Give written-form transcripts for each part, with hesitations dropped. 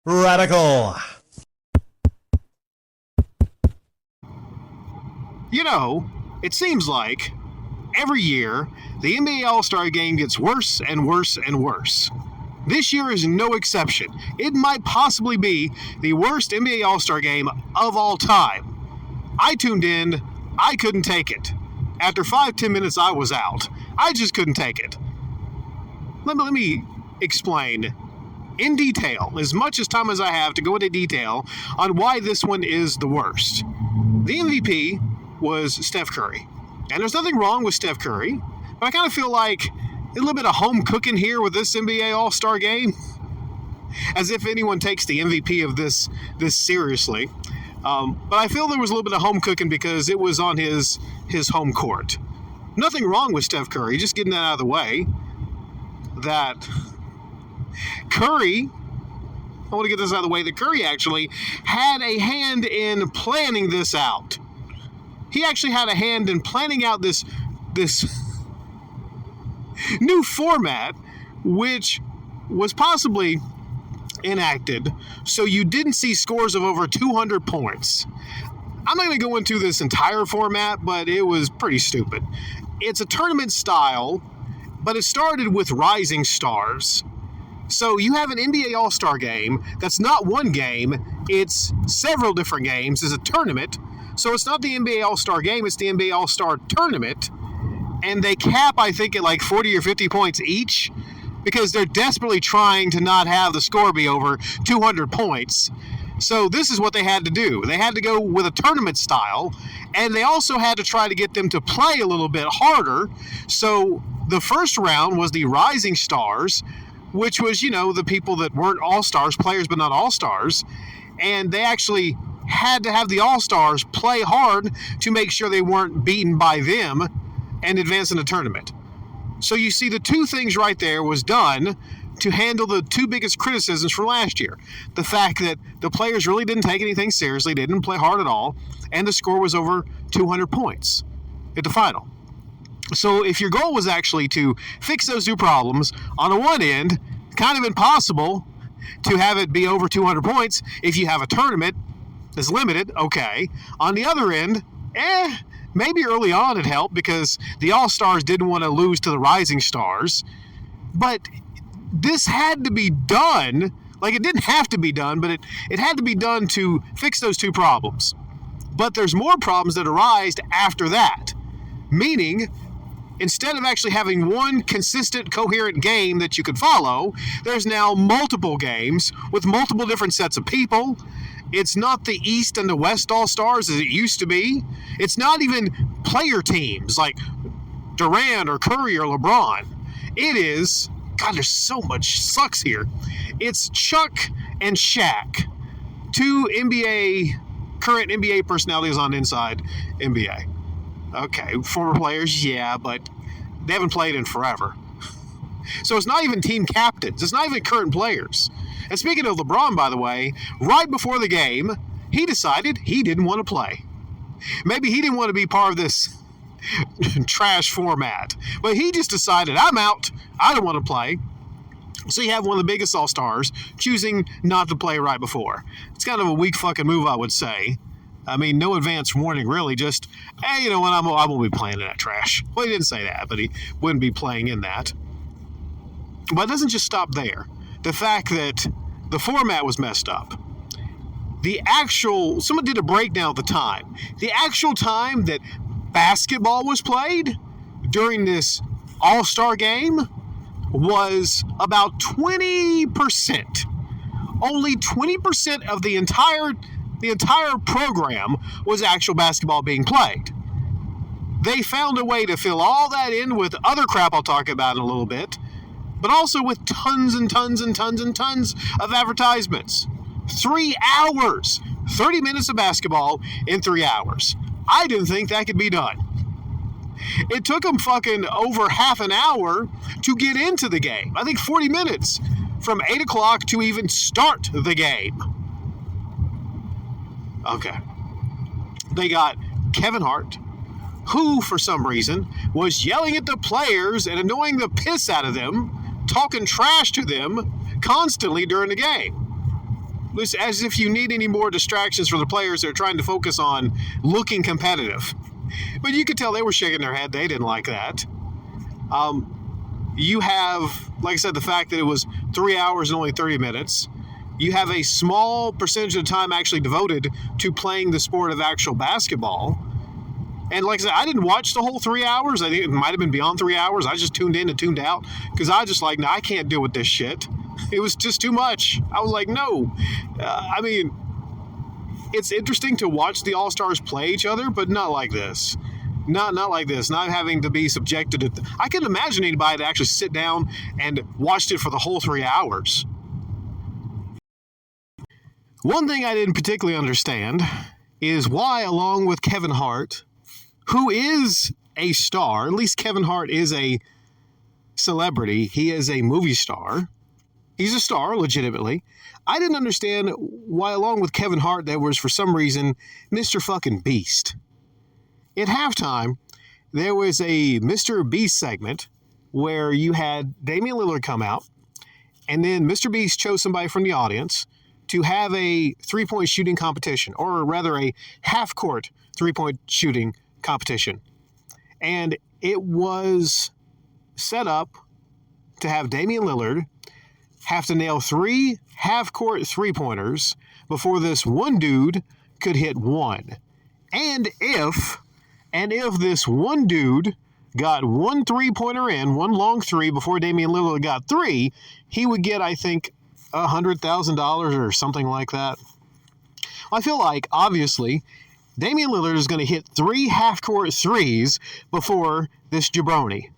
Radical. You know, it seems like every year the NBA All-Star Game gets worse and worse and worse. This year is no exception. It might possibly be the worst NBA All-Star Game of all time. I tuned in. I couldn't take it. After 5-10 minutes, I was out. I just couldn't take it. Let me explain in detail, as much as time as I have to go into detail on why this one is the worst. The MVP was Steph Curry. And there's nothing wrong with Steph Curry, but I kind of feel like a little bit of home cooking here with this NBA All-Star Game. As if anyone takes the MVP of this seriously. But I feel there was a little bit of home cooking because it was on his home court. Nothing wrong with Steph Curry, just getting that out of the way. That Curry, I want to get this out of the way, that Curry actually had a hand in planning this out. He actually had a hand in planning out this new format, which was possibly enacted so you didn't see scores of over 200 points. I'm not going to go into this entire format, but it was pretty stupid. It's a tournament style, but it started with rising stars. So you have an NBA All-Star Game that's not one game, it's several different games. It's a tournament. So it's not the NBA All-Star Game, it's the NBA All-Star Tournament. And they cap, I think, at like 40 or 50 points each because they're desperately trying to not have the score be over 200 points. So this is what they had to do. They had to go with a tournament style, and they also had to try to get them to play a little bit harder. So the first round was the Rising Stars, which was, the people that weren't all-stars, players but not all-stars. And they actually had to have the all-stars play hard to make sure they weren't beaten by them and advance in the tournament. So you see the two things right there was done to handle the two biggest criticisms from last year. The fact that the players really didn't take anything seriously, they didn't play hard at all, and the score was over 200 points at the final. So if your goal was actually to fix those two problems, on the one end, kind of impossible to have it be over 200 points if you have a tournament that's limited, okay. On the other end, maybe early on it helped because the All-Stars didn't want to lose to the Rising Stars, but this had to be done. Like, it didn't have to be done, but it had to be done to fix those two problems. But there's more problems that arise after that, meaning instead of actually having one consistent, coherent game that you could follow, there's now multiple games with multiple different sets of people. It's not the East and the West All-Stars as it used to be. It's not even player teams like Durant or Curry or LeBron. It is, God, there's so much sucks here. It's Chuck and Shaq, two current NBA personalities on Inside NBA. Okay, former players, yeah, but they haven't played in forever. So it's not even team captains. It's not even current players. And speaking of LeBron, by the way, right before the game, he decided he didn't want to play. Maybe he didn't want to be part of this trash format. But he just decided, I'm out. I don't want to play. So you have one of the biggest all-stars choosing not to play right before. It's kind of a weak fucking move, I would say. I mean, no advance warning, really. Just, hey, you know what, I won't be playing in that trash. Well, he didn't say that, but he wouldn't be playing in that. But it doesn't just stop there. The fact that the format was messed up. Someone did a breakdown of the time. The actual time that basketball was played during this All-Star game was about 20%. Only 20% of the entire program was actual basketball being played. They found a way to fill all that in with other crap I'll talk about in a little bit, but also with tons and tons and tons and tons of advertisements. 3 hours, 30 minutes of basketball in 3 hours. I didn't think that could be done. It took them fucking over half an hour to get into the game. I think 40 minutes from 8 o'clock to even start the game. Okay. They got Kevin Hart, who, for some reason, was yelling at the players and annoying the piss out of them, talking trash to them constantly during the game. As if you need any more distractions for the players that are trying to focus on looking competitive. But you could tell they were shaking their head. They didn't like that. You have, like I said, the fact that it was 3 hours and only 30 minutes. You have a small percentage of the time actually devoted to playing the sport of actual basketball. And like I said, I didn't watch the whole 3 hours. I think it might have been beyond 3 hours. I just tuned in and tuned out because I just like, no, I can't deal with this shit. It was just too much. I was like, no. I mean, it's interesting to watch the All-Stars play each other, but not like this. Not like this. Not having to be subjected to... I couldn't imagine anybody to actually sit down and watched it for the whole 3 hours. One thing I didn't particularly understand is why, along with Kevin Hart, who is a star, at least Kevin Hart is a celebrity, he is a movie star, he's a star, legitimately. I didn't understand why, along with Kevin Hart, there was, for some reason, Mr. fucking Beast. At halftime, there was a Mr.Beast segment where you had Damian Lillard come out, and then Mr. Beast chose somebody from the audience to have a three-point shooting competition, or rather a half-court three-point shooting competition. And it was set up to have Damian Lillard have to nail 3 half-court three-pointers before this one dude could hit one. And if this one dude got one three-pointer in, one long three before Damian Lillard got 3, he would get, I think, $100,000 or something like that. I feel like, obviously, Damian Lillard is going to hit 3 half-court threes before this jabroni.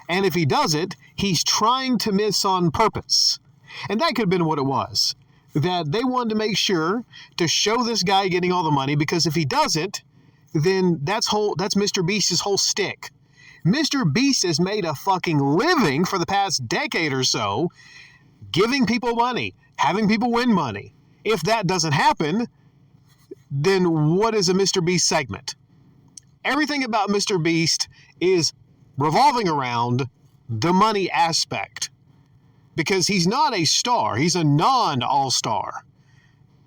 And if he does it, he's trying to miss on purpose. And that could have been what it was. That they wanted to make sure to show this guy getting all the money, because if he doesn't, then that's Mr. Beast's whole stick. Mr. Beast has made a fucking living for the past decade or so giving people money, having people win money. If that doesn't happen, then what is a Mr. Beast segment? Everything about Mr. Beast is revolving around the money aspect. Because he's not a star. He's a non-all-star.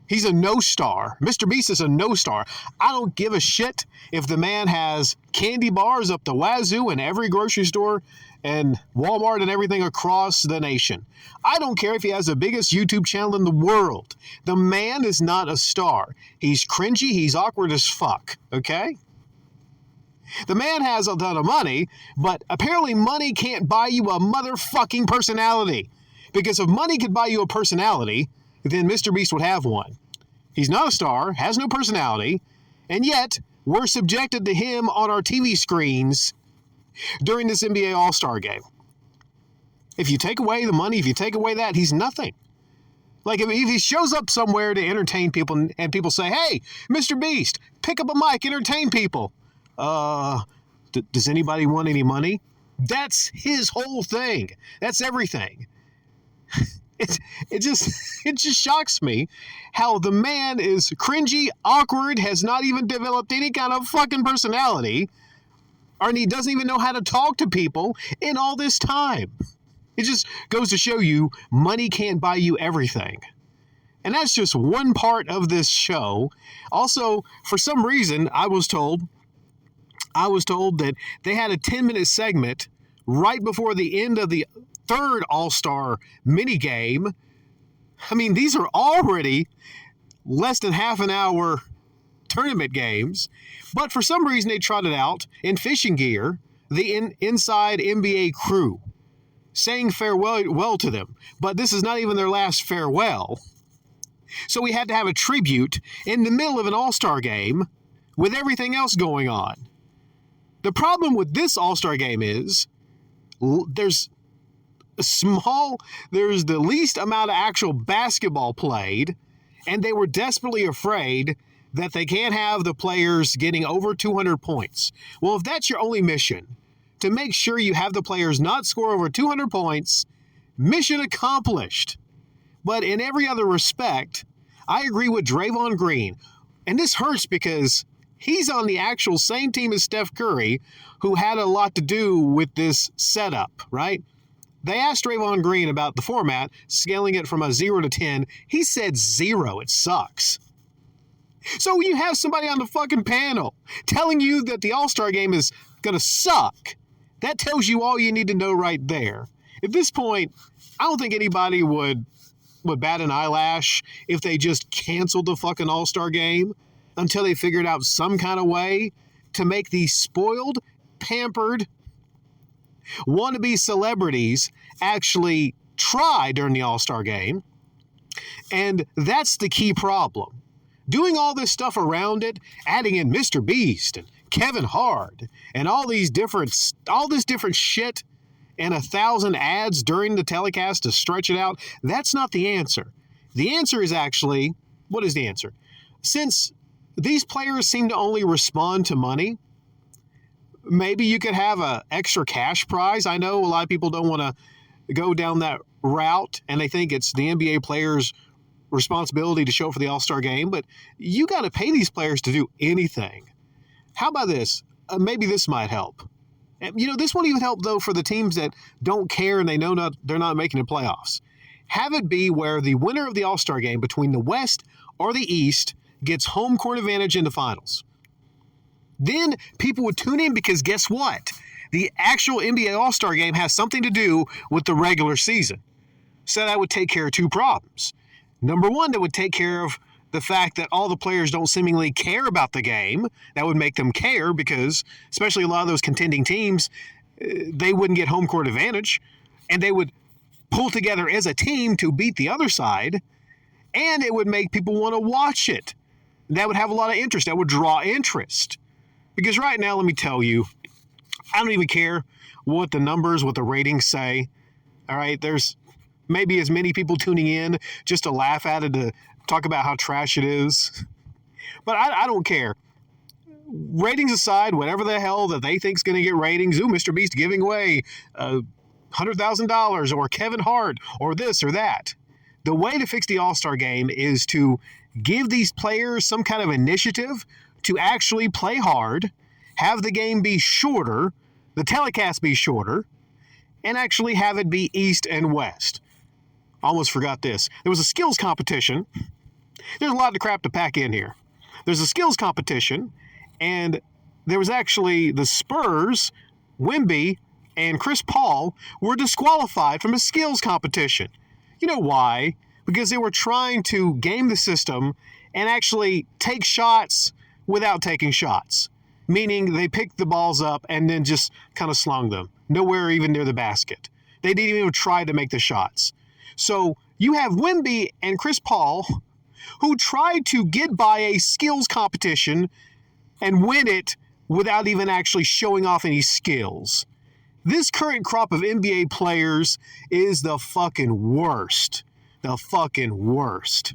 He's a no-star. Mr. Beast is a no-star. I don't give a shit if the man has candy bars up the wazoo in every grocery store and Walmart and everything across the nation. I don't care if he has the biggest YouTube channel in the world. The man is not a star. He's cringy. He's awkward as fuck. Okay? The man has a ton of money, but apparently money can't buy you a motherfucking personality. Because if money could buy you a personality, then Mr. Beast would have one. He's not a star, has no personality, and yet we're subjected to him on our TV screens during this NBA All-Star game. If you take away the money, if you take away that, he's nothing. Like, if he shows up somewhere to entertain people and people say, hey, Mr. Beast, pick up a mic, entertain people. Does anybody want any money? That's his whole thing. That's everything. It just shocks me how the man is cringy, awkward, has not even developed any kind of fucking personality, and he doesn't even know how to talk to people in all this time. It just goes to show you money can't buy you everything. And that's just one part of this show. Also, for some reason, I was told that they had a 10-minute segment right before the end of the third All-Star minigame. I mean, these are already less than half an hour tournament games, but for some reason they trotted out in fishing gear the inside NBA crew, saying farewell to them. But this is not even their last farewell. So we had to have a tribute in the middle of an All-Star game with everything else going on. The problem with this All-Star game is there's the least amount of actual basketball played, and they were desperately afraid that they can't have the players getting over 200 points. Well, if that's your only mission, to make sure you have the players not score over 200 points, mission accomplished. But in every other respect, I agree with Draymond Green. And this hurts because he's on the actual same team as Steph Curry, who had a lot to do with this setup, right? They asked Draymond Green about the format, scaling it from a 0 to 10. He said 0. It sucks. So you have somebody on the fucking panel telling you that the All-Star game is going to suck. That tells you all you need to know right there. At this point, I don't think anybody would bat an eyelash if they just canceled the fucking All-Star game until they figured out some kind of way to make these spoiled, pampered, wannabe celebrities actually try during the All-Star game. And that's the key problem. Doing all this stuff around it, adding in Mr.Beast and Kevin Hart and all this different shit and 1,000 ads during the telecast to stretch it out, that's not the answer. The answer is actually, what is the answer? Since these players seem to only respond to money, maybe you could have an extra cash prize. I know a lot of people don't want to go down that route, and they think it's the NBA players' responsibility to show up for the All-Star game, but you got to pay these players to do anything. How about this? Maybe this might help. This won't even help, though, for the teams that don't care and they know they're not making the playoffs. Have it be where the winner of the All-Star game between the West or the East gets home court advantage in the finals. Then people would tune in because guess what? The actual NBA All-Star game has something to do with the regular season. So that would take care of two problems. Number one, that would take care of the fact that all the players don't seemingly care about the game. That would make them care because, especially a lot of those contending teams, they wouldn't get home court advantage, and they would pull together as a team to beat the other side, and it would make people want to watch it. That would have a lot of interest. That would draw interest. Because right now, let me tell you, I don't even care what the numbers, what the ratings say. All right, there's maybe as many people tuning in just to laugh at it, to talk about how trash it is. But I don't care. Ratings aside, whatever the hell that they think is going to get ratings, Mr.Beast giving away $100,000 or Kevin Hart or this or that. The way to fix the All-Star game is to give these players some kind of initiative to actually play hard, have the game be shorter, the telecast be shorter, and actually have it be East and West. Almost forgot this. There was a skills competition. There's a lot of crap to pack in here. There's a skills competition, and there was actually the Spurs, Wemby, and Chris Paul were disqualified from a skills competition. You know why? Because they were trying to game the system and actually take shots without taking shots. Meaning they picked the balls up and then just kind of slung them. Nowhere even near the basket. They didn't even try to make the shots. So you have Wemby and Chris Paul who tried to get by a skills competition and win it without even actually showing off any skills. This current crop of NBA players is the fucking worst. The fucking worst.